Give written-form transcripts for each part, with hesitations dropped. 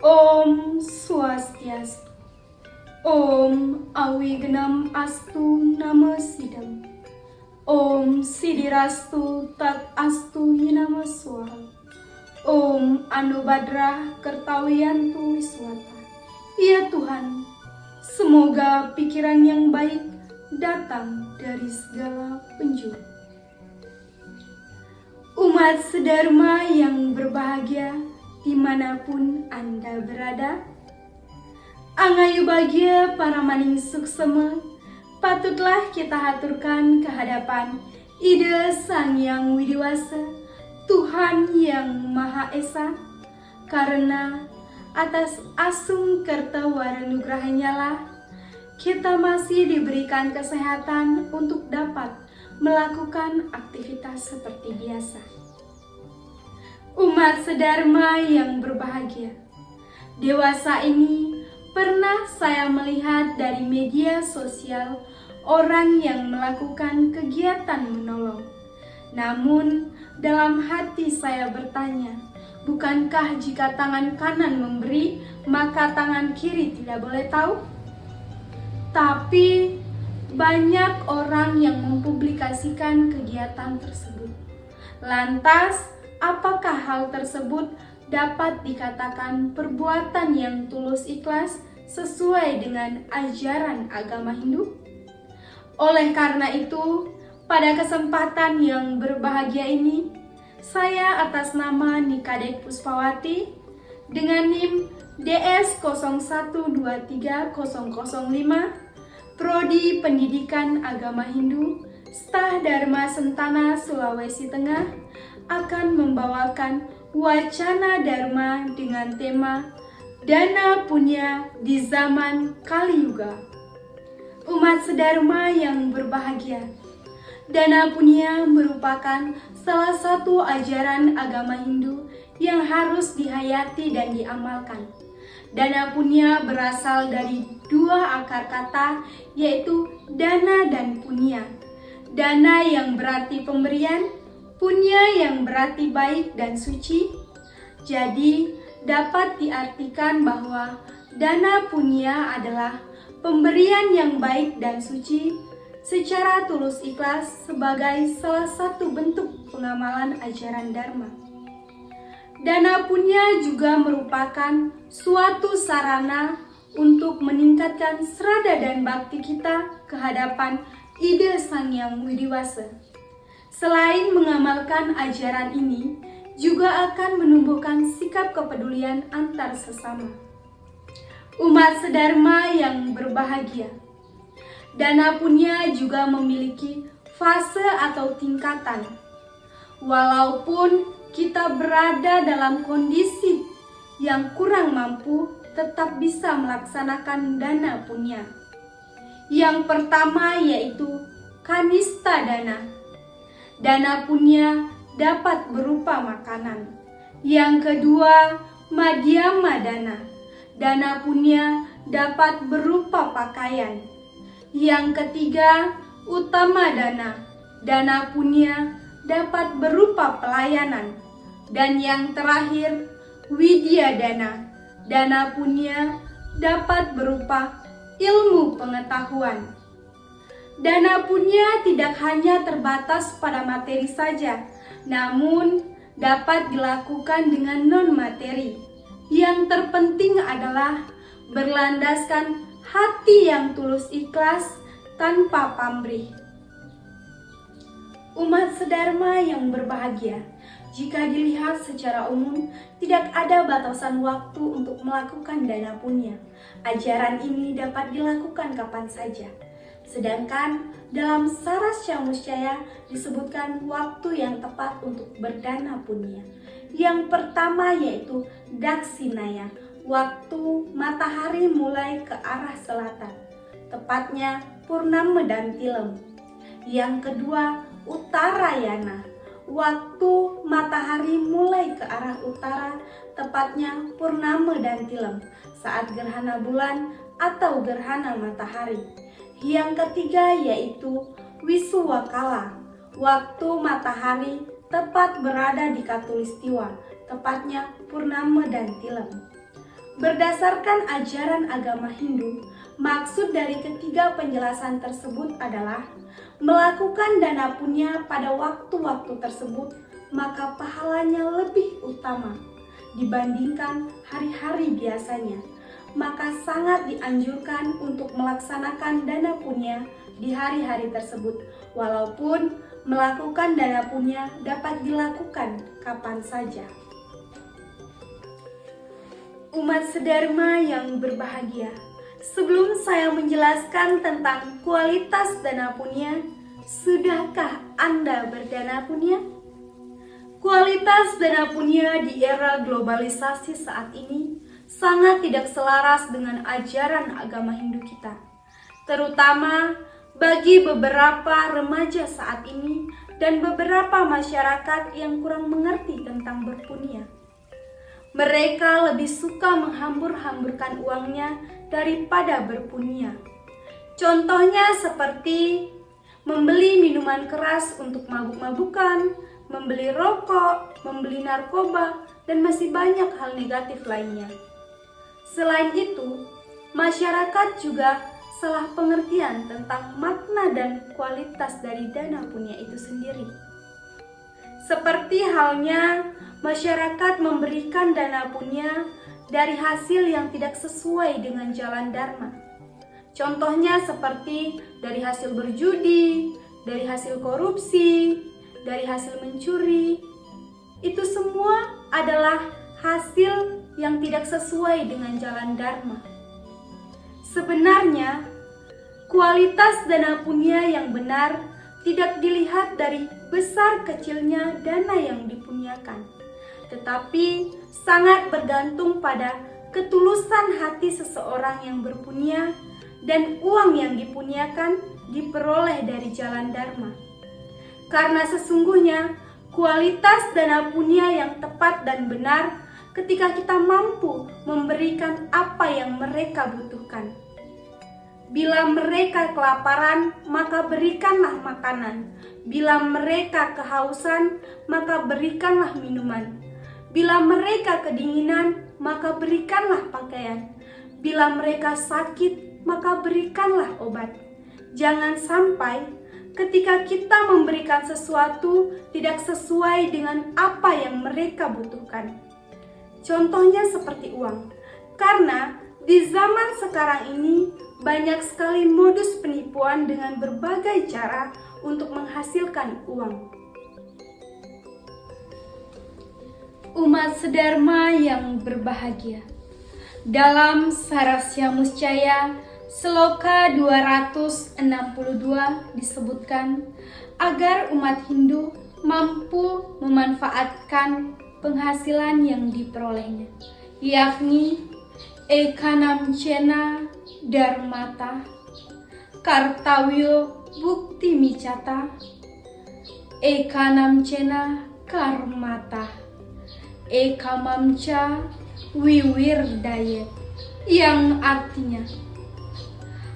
Om Swastiastu. Om Awignam Astu Nama Sidam. Om Sidirastu Tat Astu Yinama Swaha. Om Anubhadra Kertawiyantu Wiswata. Ya Tuhan, semoga pikiran yang baik datang dari segala penjuru. Umat sedharma yang berbahagia dimanapun Anda berada, angayu bahagia para maning suksema, patutlah kita haturkan kehadapan Ida Sang Yang Widiwasa, Tuhan yang Maha Esa, karena atas asung kerta waranugrahanya lah kita masih diberikan kesehatan untuk dapat melakukan aktivitas seperti biasa. Umat sedharma yang berbahagia, dewasa ini pernah saya melihat dari media sosial orang yang melakukan kegiatan menolong. Namun dalam hati saya bertanya, bukankah jika tangan kanan memberi, maka tangan kiri tidak boleh tahu? Tapi banyak orang yang mempublikasikan kegiatan tersebut. Lantas, apakah hal tersebut dapat dikatakan perbuatan yang tulus ikhlas sesuai dengan ajaran agama Hindu? Oleh karena itu, pada kesempatan yang berbahagia ini, saya atas nama Nikadek Puspawati dengan NIM DS 0123005, Prodi Pendidikan Agama Hindu, Stah Dharma Sentana, Sulawesi Tengah, akan membawakan wacana Dharma dengan tema Dana Punya di Zaman Kali Yuga. Umat sedharma yang berbahagia, Dana Punya merupakan salah satu ajaran agama Hindu yang harus dihayati dan diamalkan. Dana Punya berasal dari dua akar kata, yaitu dana dan punya. Dana yang berarti pemberian, punya yang berarti baik dan suci. Jadi dapat diartikan bahwa dana punya adalah pemberian yang baik dan suci secara tulus ikhlas sebagai salah satu bentuk pengamalan ajaran Dharma. Dana punya juga merupakan suatu sarana untuk meningkatkan srada dan bakti kita ke hadapan Ida Sang Yang Widiwasa. Selain mengamalkan ajaran ini, juga akan menumbuhkan sikap kepedulian antar sesama. Umat sedharma yang berbahagia, Dana Punya juga memiliki fase atau tingkatan. Walaupun kita berada dalam kondisi yang kurang mampu, tetap bisa melaksanakan dana punya. Yang pertama yaitu kanista dana. Dana punya dapat berupa makanan. Yang kedua, madhyama dana. Dana punya dapat berupa pakaian. Yang ketiga, utama dana. Dana punya dapat berupa pelayanan. Dan yang terakhir, widya dana. Dana punya dapat berupa ilmu pengetahuan. Dana punya tidak hanya terbatas pada materi saja, namun dapat dilakukan dengan non-materi. Yang terpenting adalah berlandaskan hati yang tulus ikhlas tanpa pamrih. Umat sedharma yang berbahagia, jika dilihat secara umum, tidak ada batasan waktu untuk melakukan dana punya. Ajaran ini dapat dilakukan kapan saja. Sedangkan dalam Saras Camuscaya disebutkan waktu yang tepat untuk berdana punya. Yang pertama yaitu Daksinaya, waktu matahari mulai ke arah selatan, tepatnya Purnama dan Tilem. Yang kedua, Uttarayana, waktu matahari mulai ke arah utara, tepatnya Purnama dan Tilem, saat gerhana bulan atau gerhana matahari. Yang ketiga yaitu Wisuwakala, waktu matahari tepat berada di Katulistiwa, tepatnya Purnama dan Tilem. Berdasarkan ajaran agama Hindu, maksud dari ketiga penjelasan tersebut adalah melakukan dana punya pada waktu-waktu tersebut, maka pahalanya lebih utama dibandingkan hari-hari biasanya. Maka sangat dianjurkan untuk melaksanakan dana punya di hari-hari tersebut, walaupun melakukan dana punya dapat dilakukan kapan saja. Umat sedharma yang berbahagia, sebelum saya menjelaskan tentang kualitas dana punya, sudahkah Anda berdana punya? Kualitas dana punya di era globalisasi saat ini sangat tidak selaras dengan ajaran agama Hindu kita, terutama bagi beberapa remaja saat ini dan beberapa masyarakat yang kurang mengerti tentang berpunya. Mereka lebih suka menghambur-hamburkan uangnya daripada berpunya. Contohnya seperti membeli minuman keras untuk mabuk-mabukan, membeli rokok, membeli narkoba, dan masih banyak hal negatif lainnya. Selain itu, masyarakat juga salah pengertian tentang makna dan kualitas dari dana punya itu sendiri. Seperti halnya masyarakat memberikan dana punya dari hasil yang tidak sesuai dengan jalan dharma. Contohnya seperti dari hasil berjudi, dari hasil korupsi, dari hasil mencuri. Itu semua adalah hasil yang tidak sesuai dengan jalan dharma. Sebenarnya, kualitas dana punya yang benar tidak dilihat dari besar kecilnya dana yang dipunyakan, tetapi sangat bergantung pada ketulusan hati seseorang yang berpunya dan uang yang dipunyakan diperoleh dari jalan dharma. Karena sesungguhnya kualitas dana punya yang tepat dan benar ketika kita mampu memberikan apa yang mereka butuhkan. Bila mereka kelaparan, maka berikanlah makanan. Bila mereka kehausan, maka berikanlah minuman. Bila mereka kedinginan, maka berikanlah pakaian. Bila mereka sakit, maka berikanlah obat. Jangan sampai ketika kita memberikan sesuatu tidak sesuai dengan apa yang mereka butuhkan. Contohnya seperti uang. Karena di zaman sekarang ini banyak sekali modus penipuan dengan berbagai cara untuk menghasilkan uang. Umat sedharma yang berbahagia, dalam Sarasya Muscaya Sloka 262 disebutkan agar umat Hindu mampu memanfaatkan penghasilan yang diperolehnya, yakni Ekanam Cena Dharmata, Kartawyo Bukti Micata, Ekanam Cena Karmata, Ekamamca Wiwirdayet, yang artinya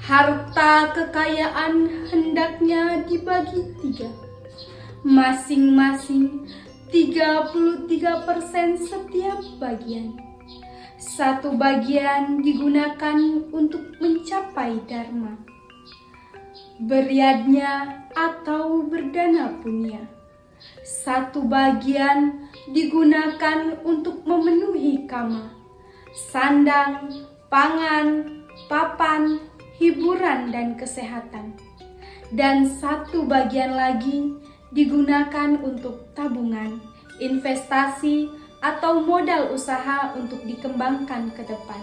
harta kekayaan hendaknya dibagi 3, masing-masing 33% setiap bagian. Satu bagian digunakan untuk mencapai dharma, beryadnya atau berdana punya. Satu bagian digunakan untuk memenuhi kama, sandang, pangan, papan, hiburan, dan kesehatan. Dan satu bagian lagi digunakan untuk tabungan, investasi, atau modal usaha untuk dikembangkan ke depan.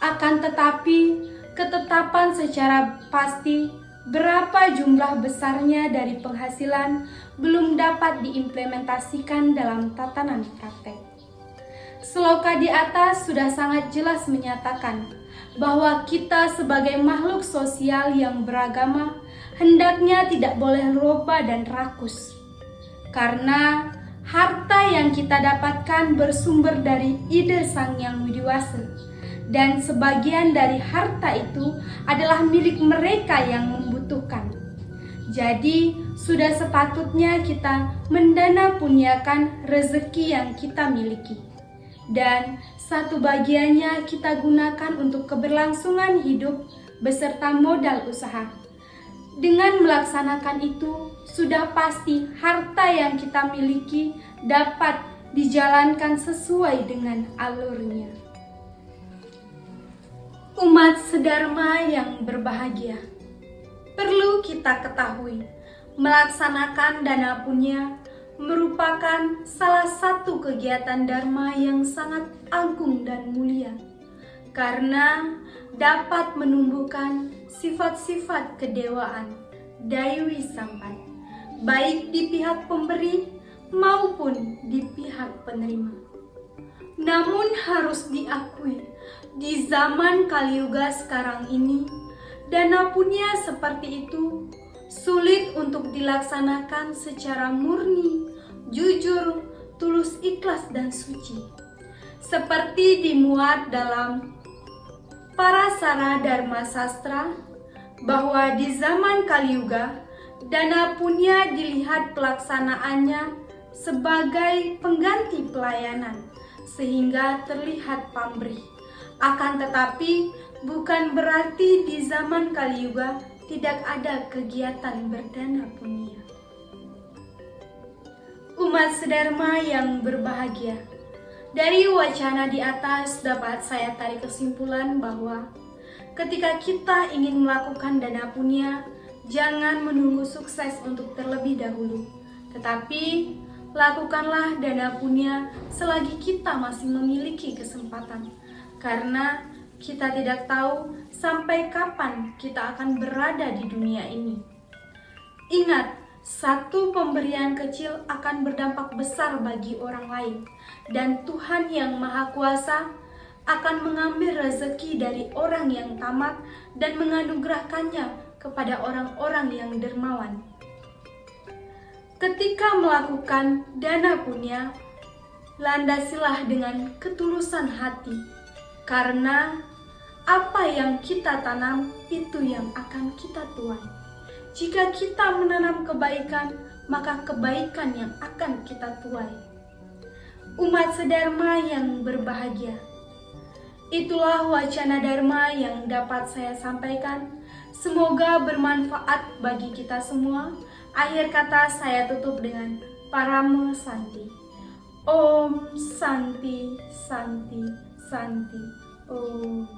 Akan tetapi, ketetapan secara pasti berapa jumlah besarnya dari penghasilan belum dapat diimplementasikan dalam tatanan praktek. Sloka di atas sudah sangat jelas menyatakan bahwa kita sebagai makhluk sosial yang beragama hendaknya tidak boleh loba dan rakus. Karena harta yang kita dapatkan bersumber dari ide Sang Yang Widiwasa, dan sebagian dari harta itu adalah milik mereka yang membutuhkan. Jadi, sudah sepatutnya kita mendana punyakan rezeki yang kita miliki. dan satu bagiannya kita gunakan untuk keberlangsungan hidup beserta modal usaha. Dengan melaksanakan itu, sudah pasti harta yang kita miliki dapat dijalankan sesuai dengan alurnya. Umat sedharma yang berbahagia, perlu kita ketahui, melaksanakan dana punya merupakan salah satu kegiatan dharma yang sangat agung dan mulia, karena dapat menumbuhkan sifat-sifat kedewaan, Daiwi Sampat, baik di pihak pemberi maupun di pihak penerima. Namun harus diakui, di zaman Kaliuga sekarang ini, dana punya seperti itu sulit untuk dilaksanakan secara murni, jujur, tulus, ikhlas, dan suci. Seperti dimuat dalam Parasara Dharma Sastra, bahwa di zaman Kaliuga, dana punya dilihat pelaksanaannya sebagai pengganti pelayanan, sehingga terlihat pamrih. Akan tetapi, bukan berarti di zaman Kaliuga tidak ada kegiatan berdana punya. Umat sedharma yang berbahagia, dari wacana di atas dapat saya tarik kesimpulan bahwa ketika kita ingin melakukan dana punya, jangan menunggu sukses untuk terlebih dahulu, tetapi lakukanlah dana punya selagi kita masih memiliki kesempatan, karena kita tidak tahu sampai kapan kita akan berada di dunia ini. Ingat, satu pemberian kecil akan berdampak besar bagi orang lain, dan Tuhan yang Maha Kuasa akan mengambil rezeki dari orang yang tamat dan menganugerahkannya kepada orang-orang yang dermawan. Ketika melakukan dana punya, landasilah dengan ketulusan hati, karena apa yang kita tanam itu yang akan kita tuai. Jika kita menanam kebaikan, maka kebaikan yang akan kita tuai. Umat sedharma yang berbahagia, itulah wacana dharma yang dapat saya sampaikan. Semoga bermanfaat bagi kita semua. Akhir kata saya tutup dengan Parama Santi. Om Santi, Santi, Santi. Om.